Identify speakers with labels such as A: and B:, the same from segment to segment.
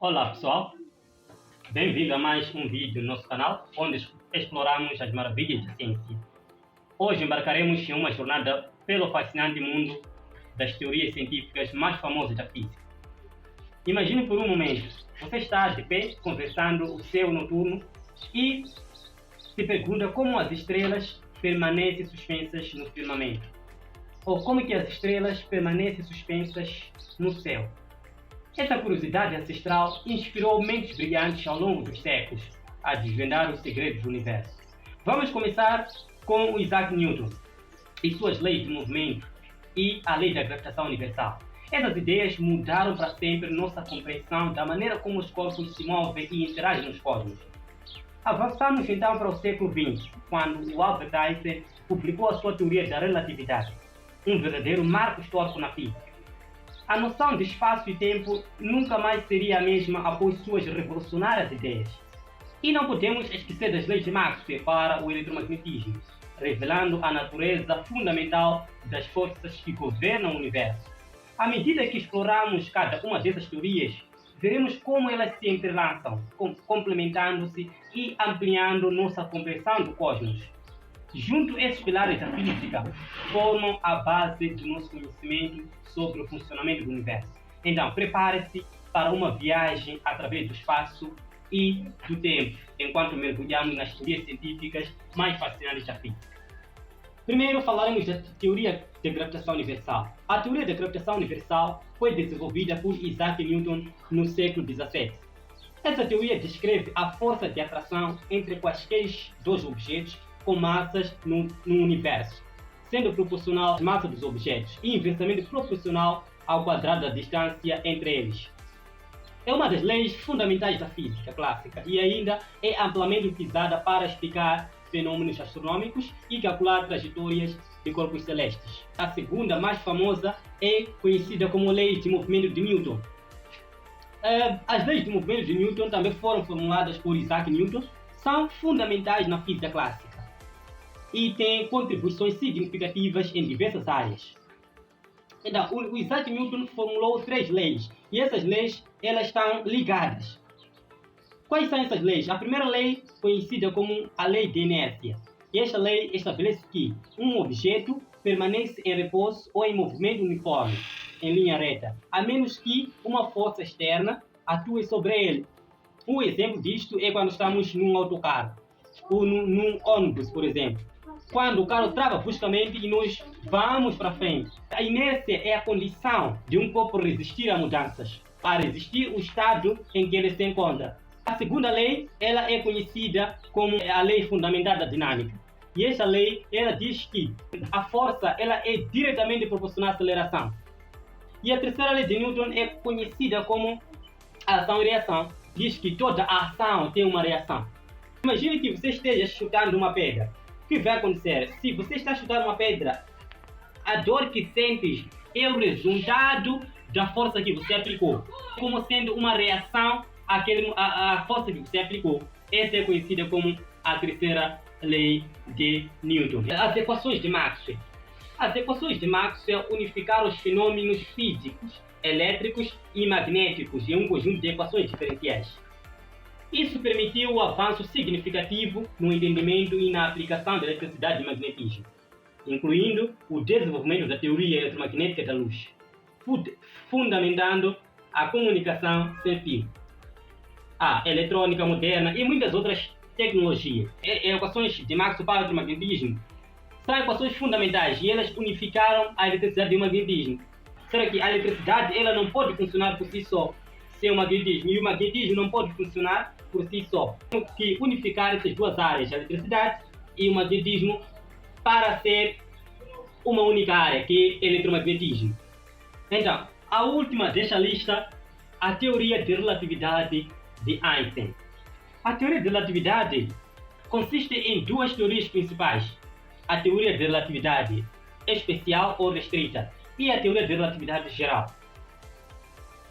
A: Olá pessoal, bem-vindo a mais um vídeo no nosso canal, onde exploramos as maravilhas da ciência. Hoje embarcaremos em uma jornada pelo fascinante mundo das teorias científicas mais famosas da física. Imagine por um momento, você está de pé conversando o céu noturno e se pergunta como as estrelas permanecem suspensas no firmamento, ou como que as estrelas permanecem suspensas no céu. Essa curiosidade ancestral inspirou mentes brilhantes ao longo dos séculos a desvendar os segredos do universo. Vamos começar com o Isaac Newton e suas leis de movimento e a lei da gravitação universal. Essas ideias mudaram para sempre nossa compreensão da maneira como os corpos se movem e interagem nos cosmos. Avançamos então para o século XX, quando o Albert Einstein publicou a sua teoria da relatividade, um verdadeiro marco histórico na física. A noção de espaço e tempo nunca mais seria a mesma após suas revolucionárias ideias. E não podemos esquecer das leis de Maxwell para o eletromagnetismo, revelando a natureza fundamental das forças que governam o universo. À medida que exploramos cada uma dessas teorias, veremos como elas se entrelaçam, complementando-se e ampliando nossa compreensão do cosmos. Junto, esses pilares da física formam a base do nosso conhecimento sobre o funcionamento do universo. Então, prepare-se para uma viagem através do espaço e do tempo, enquanto mergulhamos nas teorias científicas mais fascinantes da física. Primeiro, falaremos da teoria da gravitação universal. A teoria da gravitação universal foi desenvolvida por Isaac Newton no século XVII. Essa teoria descreve a força de atração entre quaisquer dois objetos com massas no universo, sendo proporcional à massa dos objetos e inversamente proporcional ao quadrado da distância entre eles. É uma das leis fundamentais da física clássica e ainda é amplamente utilizada para explicar fenômenos astronômicos e calcular trajetórias de corpos celestes. A segunda, mais famosa, é conhecida como lei de movimento de Newton. As leis de movimento de Newton também foram formuladas por Isaac Newton, são fundamentais na física clássica e têm contribuições significativas em diversas áreas. Então, o Isaac Newton formulou 3 leis, e essas leis elas estão ligadas. Quais são essas leis? A primeira lei, conhecida como a lei de inércia. E esta lei estabelece que um objeto permanece em repouso ou em movimento uniforme, em linha reta, a menos que uma força externa atue sobre ele. Um exemplo disto é quando estamos num autocarro, ou num ônibus, por exemplo. Quando o carro trava bruscamente e nós vamos para frente. A inércia é a condição de um corpo resistir a mudanças, a resistir o estado em que ele se encontra. A segunda lei, ela é conhecida como a lei fundamental da dinâmica. E esta lei, ela diz que a força, ela é diretamente proporcional à aceleração. E a terceira lei de Newton é conhecida como ação e reação. Diz que toda ação tem uma reação. Imagine que você esteja chutando uma pedra. O que vai acontecer? Se você está chutando uma pedra, a dor que sentes é o resultado da força que você aplicou, como sendo uma reação à força que você aplicou. Essa é conhecida como a terceira lei de Newton. As equações de Maxwell. As equações de Maxwell unificaram os fenômenos físicos, elétricos e magnéticos em um conjunto de equações diferenciais. Isso permitiu o avanço significativo no entendimento e na aplicação da eletricidade e magnetismo, incluindo o desenvolvimento da teoria eletromagnética da luz, fundamentando a comunicação sem fio, a eletrônica moderna e muitas outras tecnologias. Equações de Maxwell para o eletromagnetismo são equações fundamentais e elas unificaram a eletricidade e o magnetismo. Será que a eletricidade ela não pode funcionar por si só sem o magnetismo, e o magnetismo não pode funcionar por si só. Temos que unificar essas duas áreas, a eletricidade e o magnetismo, para ser uma única área, que é o eletromagnetismo. Então, a última desta lista, a teoria de relatividade de Einstein. A teoria de relatividade consiste em 2 teorias principais: a teoria de relatividade especial ou restrita e a teoria de relatividade geral.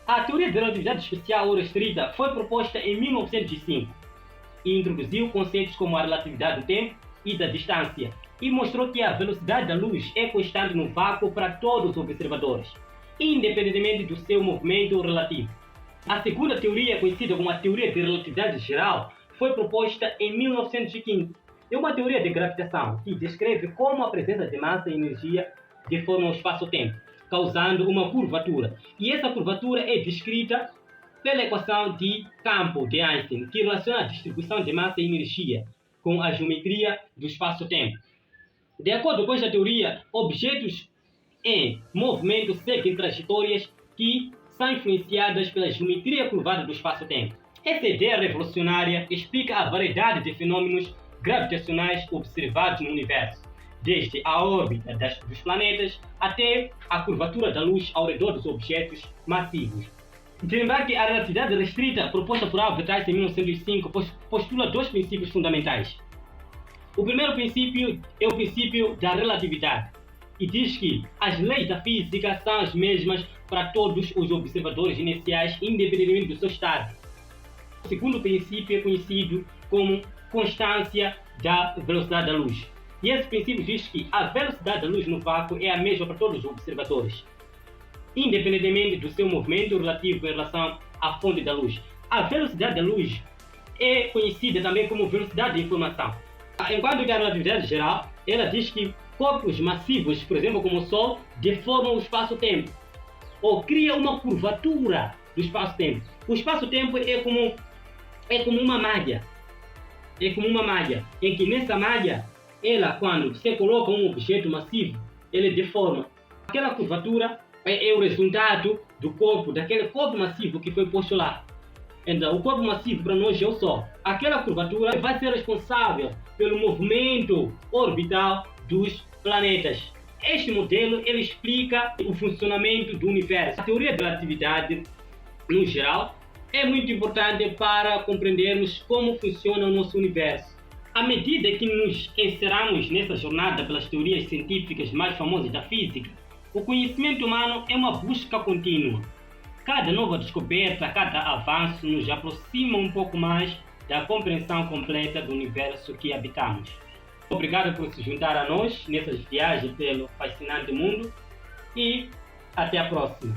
A: A teoria de relatividade especial ou restrita foi proposta em 1905 e introduziu conceitos como a relatividade do tempo e da distância e mostrou que a velocidade da luz é constante no vácuo para todos os observadores, independentemente do seu movimento relativo. A segunda teoria, conhecida como a teoria de relatividade geral, foi proposta em 1915. É uma teoria de gravitação que descreve como a presença de massa e energia deforma o espaço-tempo, causando uma curvatura. E essa curvatura é descrita pela equação de campo de Einstein, que relaciona a distribuição de massa e energia com a geometria do espaço-tempo. De acordo com esta teoria, objetos em movimento seguem trajetórias que são influenciadas pela geometria curvada do espaço-tempo. Essa ideia revolucionária explica a variedade de fenômenos gravitacionais observados no universo, desde a órbita dos planetas até a curvatura da luz ao redor dos objetos massivos. De lembrar que a relatividade restrita, proposta por Albert Einstein em 1905, postula dois princípios fundamentais. O primeiro princípio é o princípio da relatividade, e diz que as leis da física são as mesmas para todos os observadores iniciais, independentemente do seu estado. O segundo princípio é conhecido como constância da velocidade da luz. E esse princípio diz que a velocidade da luz no vácuo é a mesma para todos os observadores, independentemente do seu movimento relativo em relação à fonte da luz. A velocidade da luz é conhecida também como velocidade de informação. Enquanto que a relatividade geral, ela diz que corpos massivos, por exemplo, como o Sol, deformam o espaço-tempo, ou criam uma curvatura do espaço-tempo. O espaço-tempo é como uma malha. É como uma malha, em que nessa malha, ela, quando você coloca um objeto massivo, ele deforma. Aquela curvatura é o resultado do corpo, daquele corpo massivo que foi posto lá. Então, o corpo massivo para nós é o Sol. Aquela curvatura vai ser responsável pelo movimento orbital dos planetas. Este modelo ele explica o funcionamento do universo. A teoria da relatividade, no geral, é muito importante para compreendermos como funciona o nosso universo. À medida que nos encerramos nessa jornada pelas teorias científicas mais famosas da física, o conhecimento humano é uma busca contínua. Cada nova descoberta, cada avanço nos aproxima um pouco mais da compreensão completa do universo que habitamos. Obrigado por se juntar a nós nessas viagens pelo fascinante mundo e até a próxima.